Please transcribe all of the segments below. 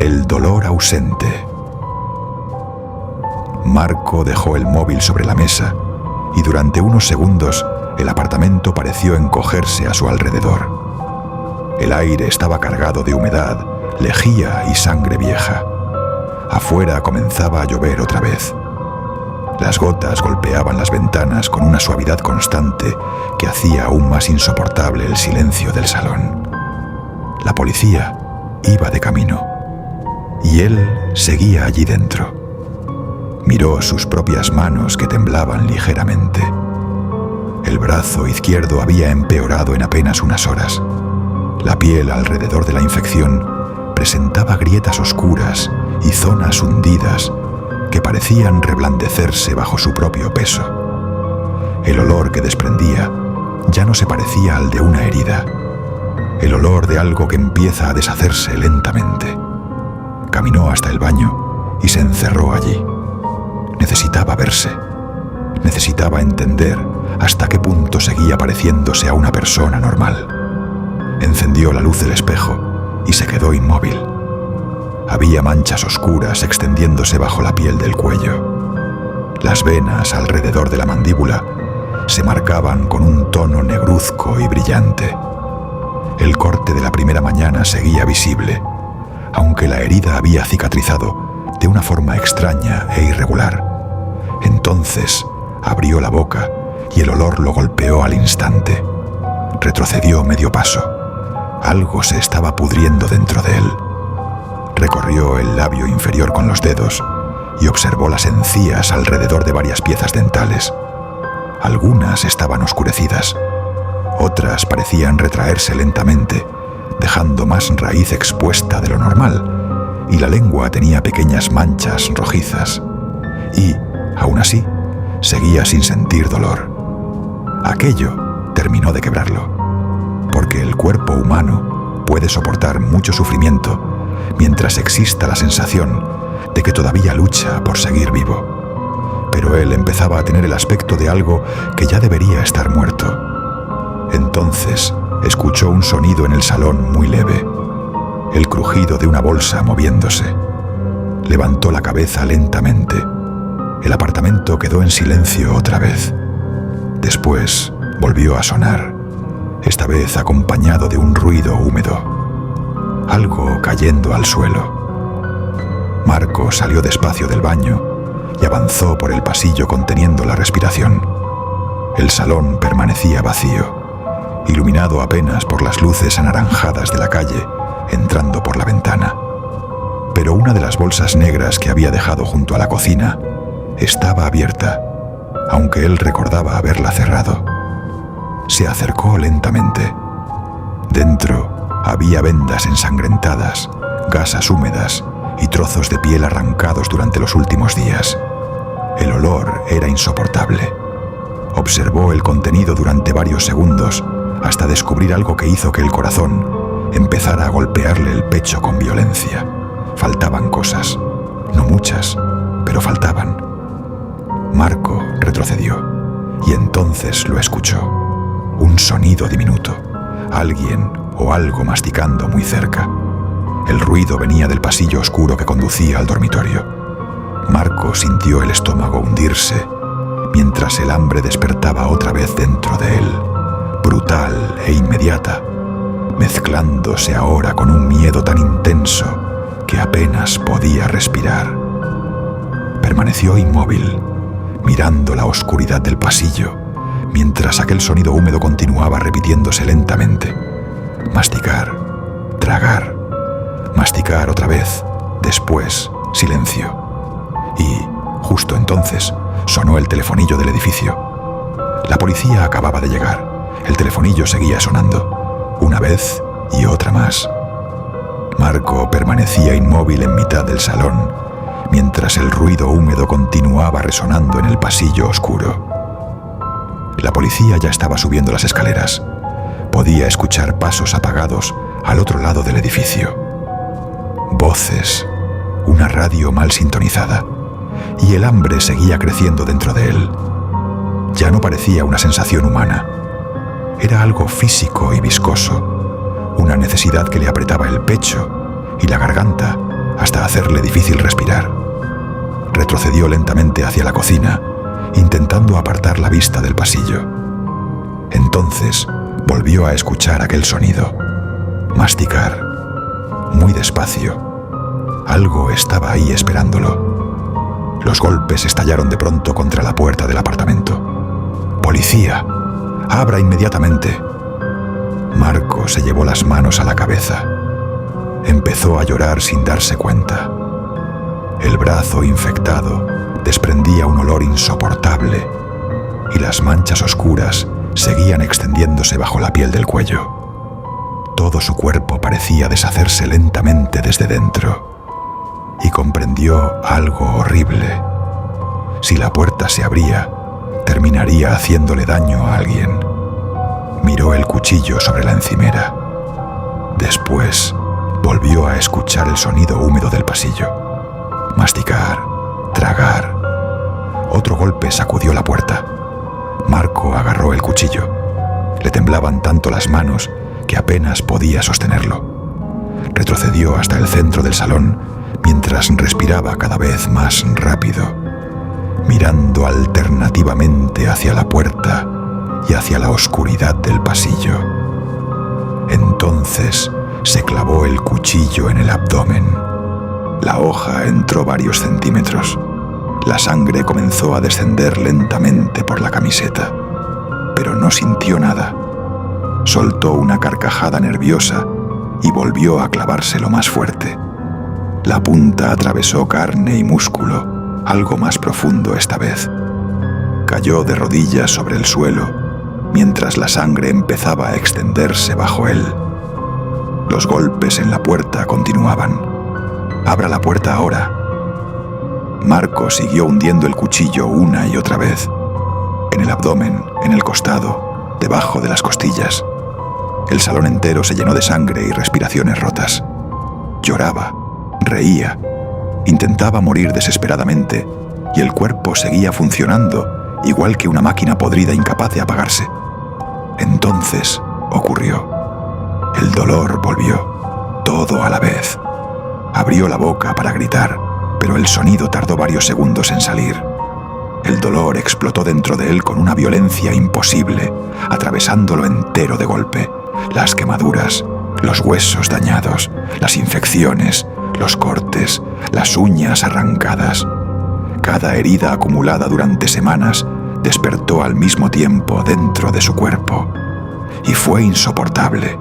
El dolor ausente. Marco dejó el móvil sobre la mesa y durante unos segundos el apartamento pareció encogerse a su alrededor. El aire estaba cargado de humedad, lejía y sangre vieja. Afuera comenzaba a llover otra vez. Las gotas golpeaban las ventanas con una suavidad constante que hacía aún más insoportable el silencio del salón. La policía iba de camino y él seguía allí dentro. Miró sus propias manos que temblaban ligeramente. El brazo izquierdo había empeorado en apenas unas horas. La piel alrededor de la infección presentaba grietas oscuras y zonas hundidas que parecían reblandecerse bajo su propio peso. El olor que desprendía ya no se parecía al de una herida. El olor de algo que empieza a deshacerse lentamente. Caminó hasta el baño y se encerró allí. Necesitaba verse. Necesitaba entender hasta qué punto seguía pareciéndose a una persona normal. Encendió la luz del espejo y se quedó inmóvil. Había manchas oscuras extendiéndose bajo la piel del cuello. Las venas alrededor de la mandíbula se marcaban con un tono negruzco y brillante. El corte de la primera mañana seguía visible, aunque la herida había cicatrizado de una forma extraña e irregular. Entonces abrió la boca y el olor lo golpeó al instante. Retrocedió medio paso. Algo se estaba pudriendo dentro de él. Recorrió el labio inferior con los dedos y observó las encías alrededor de varias piezas dentales. Algunas estaban oscurecidas. Otras parecían retraerse lentamente, dejando más raíz expuesta de lo normal, y la lengua tenía pequeñas manchas rojizas. Y, aún así, seguía sin sentir dolor. Aquello terminó de quebrarlo, porque el cuerpo humano puede soportar mucho sufrimiento mientras exista la sensación de que todavía lucha por seguir vivo. Pero él empezaba a tener el aspecto de algo que ya debería estar muerto. Entonces escuchó un sonido en el salón muy leve, el crujido de una bolsa moviéndose. Levantó la cabeza lentamente. El apartamento quedó en silencio otra vez. Después volvió a sonar, esta vez acompañado de un ruido húmedo. Algo cayendo al suelo. Marco salió despacio del baño y avanzó por el pasillo conteniendo la respiración. El salón permanecía vacío, iluminado apenas por las luces anaranjadas de la calle entrando por la ventana. Pero una de las bolsas negras que había dejado junto a la cocina estaba abierta, aunque él recordaba haberla cerrado. Se acercó lentamente. Dentro había vendas ensangrentadas, gasas húmedas y trozos de piel arrancados durante los últimos días. El olor era insoportable. Observó el contenido durante varios segundos hasta descubrir algo que hizo que el corazón empezara a golpearle el pecho con violencia. Faltaban cosas, no muchas, pero faltaban. Marco retrocedió y entonces lo escuchó. Un sonido diminuto, alguien o algo masticando muy cerca. El ruido venía del pasillo oscuro que conducía al dormitorio. Marco sintió el estómago hundirse mientras el hambre despertaba otra vez dentro de él, brutal e inmediata, mezclándose ahora con un miedo tan intenso que apenas podía respirar. Permaneció inmóvil, mirando la oscuridad del pasillo, mientras aquel sonido húmedo continuaba repitiéndose lentamente. Masticar, tragar, masticar otra vez, después silencio. Y, justo entonces, sonó el telefonillo del edificio. La policía acababa de llegar. El telefonillo seguía sonando, una vez y otra más. Marco permanecía inmóvil en mitad del salón, mientras el ruido húmedo continuaba resonando en el pasillo oscuro. La policía ya estaba subiendo las escaleras. Podía escuchar pasos apagados al otro lado del edificio. Voces, una radio mal sintonizada, y el hambre seguía creciendo dentro de él. Ya no parecía una sensación humana. Era algo físico y viscoso, una necesidad que le apretaba el pecho y la garganta hasta hacerle difícil respirar. Retrocedió lentamente hacia la cocina, intentando apartar la vista del pasillo. Entonces volvió a escuchar aquel sonido. Masticar. Muy despacio. Algo estaba ahí esperándolo. Los golpes estallaron de pronto contra la puerta del apartamento. ¡Policía! ¡Abra inmediatamente! Marco se llevó las manos a la cabeza. Empezó a llorar sin darse cuenta. El brazo infectado desprendía un olor insoportable y las manchas oscuras seguían extendiéndose bajo la piel del cuello. Todo su cuerpo parecía deshacerse lentamente desde dentro y comprendió algo horrible. Si la puerta se abría, terminaría haciéndole daño a alguien. Miró el cuchillo sobre la encimera. Después volvió a escuchar el sonido húmedo del pasillo. Masticar, tragar. Otro golpe sacudió la puerta. Marco agarró el cuchillo. Le temblaban tanto las manos que apenas podía sostenerlo. Retrocedió hasta el centro del salón mientras respiraba cada vez más rápido, mirando alternativamente hacia la puerta y hacia la oscuridad del pasillo. Entonces se clavó el cuchillo en el abdomen. La hoja entró varios centímetros. La sangre comenzó a descender lentamente por la camiseta, pero no sintió nada. Soltó una carcajada nerviosa y volvió a clavárselo más fuerte. La punta atravesó carne y músculo, algo más profundo esta vez. Cayó de rodillas sobre el suelo, mientras la sangre empezaba a extenderse bajo él. Los golpes en la puerta continuaban. «Abra la puerta ahora». Marco siguió hundiendo el cuchillo una y otra vez, en el abdomen, en el costado, debajo de las costillas. El salón entero se llenó de sangre y respiraciones rotas. Lloraba, reía, intentaba morir desesperadamente y el cuerpo seguía funcionando igual que una máquina podrida incapaz de apagarse. Entonces ocurrió. El dolor volvió, todo a la vez. Abrió la boca para gritar, pero el sonido tardó varios segundos en salir. El dolor explotó dentro de él con una violencia imposible, atravesándolo entero de golpe. Las quemaduras, los huesos dañados, las infecciones, los cortes, las uñas arrancadas. Cada herida acumulada durante semanas despertó al mismo tiempo dentro de su cuerpo. Y fue insoportable.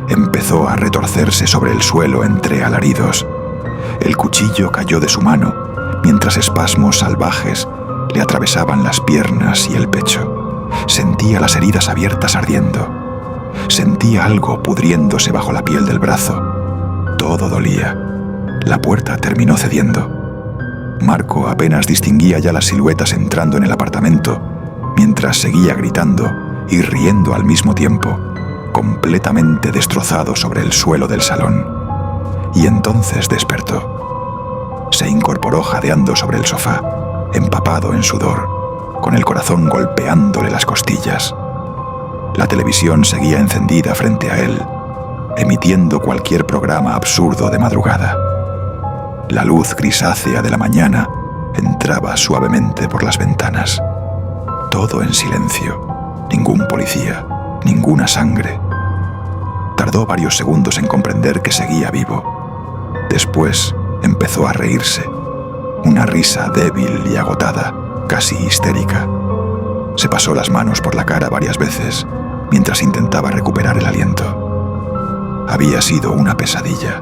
Empezó a retorcerse sobre el suelo entre alaridos. El cuchillo cayó de su mano, mientras espasmos salvajes le atravesaban las piernas y el pecho. Sentía las heridas abiertas ardiendo. Sentía algo pudriéndose bajo la piel del brazo. Todo dolía. La puerta terminó cediendo. Marco apenas distinguía ya las siluetas entrando en el apartamento, mientras seguía gritando y riendo al mismo tiempo, completamente destrozado sobre el suelo del salón. Y entonces despertó. Se incorporó jadeando sobre el sofá, empapado en sudor, con el corazón golpeándole las costillas. La televisión seguía encendida frente a él, emitiendo cualquier programa absurdo de madrugada. La luz grisácea de la mañana entraba suavemente por las ventanas. Todo en silencio, ningún policía, ninguna sangre. Tardó varios segundos en comprender que seguía vivo. Después empezó a reírse, una risa débil y agotada, casi histérica. Se pasó las manos por la cara varias veces mientras intentaba recuperar el aliento. Había sido una pesadilla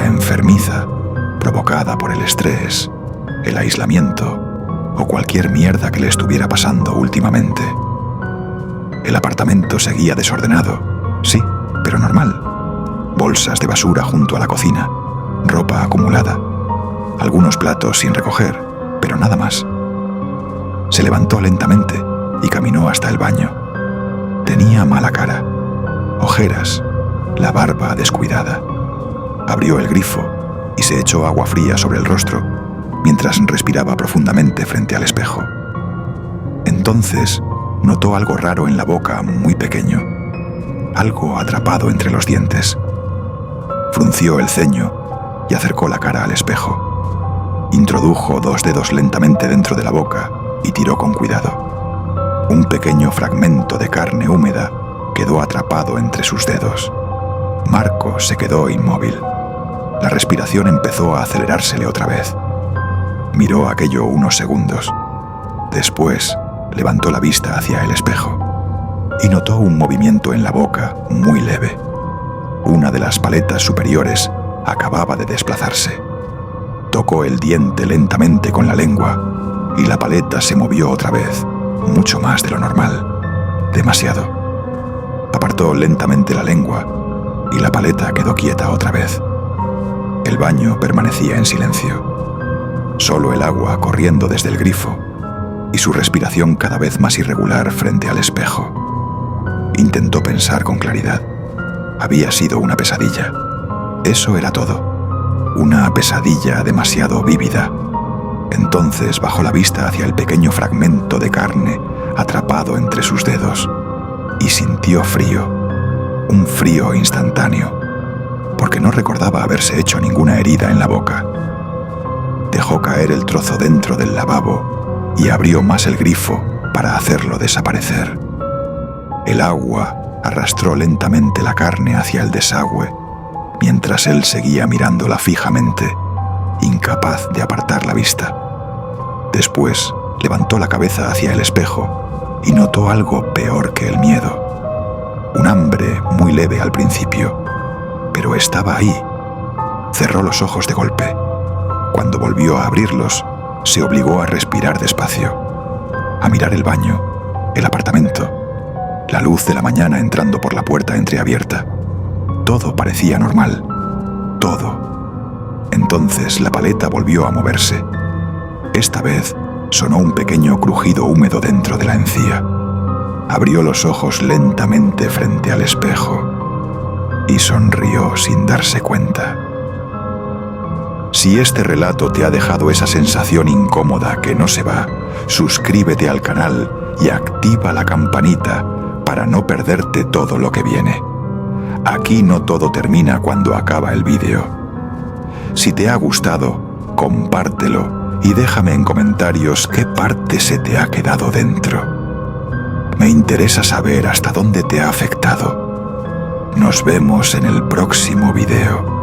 enfermiza, provocada por el estrés, el aislamiento o cualquier mierda que le estuviera pasando últimamente. El apartamento seguía desordenado, sí, pero normal. Bolsas de basura junto a la cocina, ropa acumulada, algunos platos sin recoger, pero nada más. Se levantó lentamente y caminó hasta el baño. Tenía mala cara, ojeras, la barba descuidada. Abrió el grifo y se echó agua fría sobre el rostro mientras respiraba profundamente frente al espejo. Entonces notó algo raro en la boca, muy pequeño, algo atrapado entre los dientes. Frunció el ceño y acercó la cara al espejo. Introdujo 2 dedos lentamente dentro de la boca y tiró con cuidado. Un pequeño fragmento de carne húmeda quedó atrapado entre sus dedos. Marco se quedó inmóvil. La respiración empezó a acelerársele otra vez. Miró aquello unos segundos. Después levantó la vista hacia el espejo y notó un movimiento en la boca muy leve. Una de las paletas superiores acababa de desplazarse. Tocó el diente lentamente con la lengua y la paleta se movió otra vez, mucho más de lo normal, demasiado. Apartó lentamente la lengua y la paleta quedó quieta otra vez. El baño permanecía en silencio. Solo el agua corriendo desde el grifo y su respiración cada vez más irregular frente al espejo. Intentó pensar con claridad. Había sido una pesadilla. Eso era todo. Una pesadilla demasiado vívida. Entonces bajó la vista hacia el pequeño fragmento de carne atrapado entre sus dedos y sintió frío, un frío instantáneo, porque no recordaba haberse hecho ninguna herida en la boca. Dejó caer el trozo dentro del lavabo y abrió más el grifo para hacerlo desaparecer. El agua arrastró lentamente la carne hacia el desagüe, mientras él seguía mirándola fijamente, incapaz de apartar la vista. Después levantó la cabeza hacia el espejo y notó algo peor que el miedo. Un hambre muy leve al principio, pero estaba ahí. Cerró los ojos de golpe. Cuando volvió a abrirlos, se obligó a respirar despacio, a mirar el baño, el apartamento, la luz de la mañana entrando por la puerta entreabierta. Todo parecía normal. Todo. Entonces la paleta volvió a moverse. Esta vez sonó un pequeño crujido húmedo dentro de la encía. Abrió los ojos lentamente frente al espejo y sonrió sin darse cuenta. Si este relato te ha dejado esa sensación incómoda que no se va, suscríbete al canal y activa la campanita para no perderte todo lo que viene. Aquí no todo termina cuando acaba el vídeo. Si te ha gustado, compártelo y déjame en comentarios qué parte se te ha quedado dentro. Me interesa saber hasta dónde te ha afectado. Nos vemos en el próximo vídeo.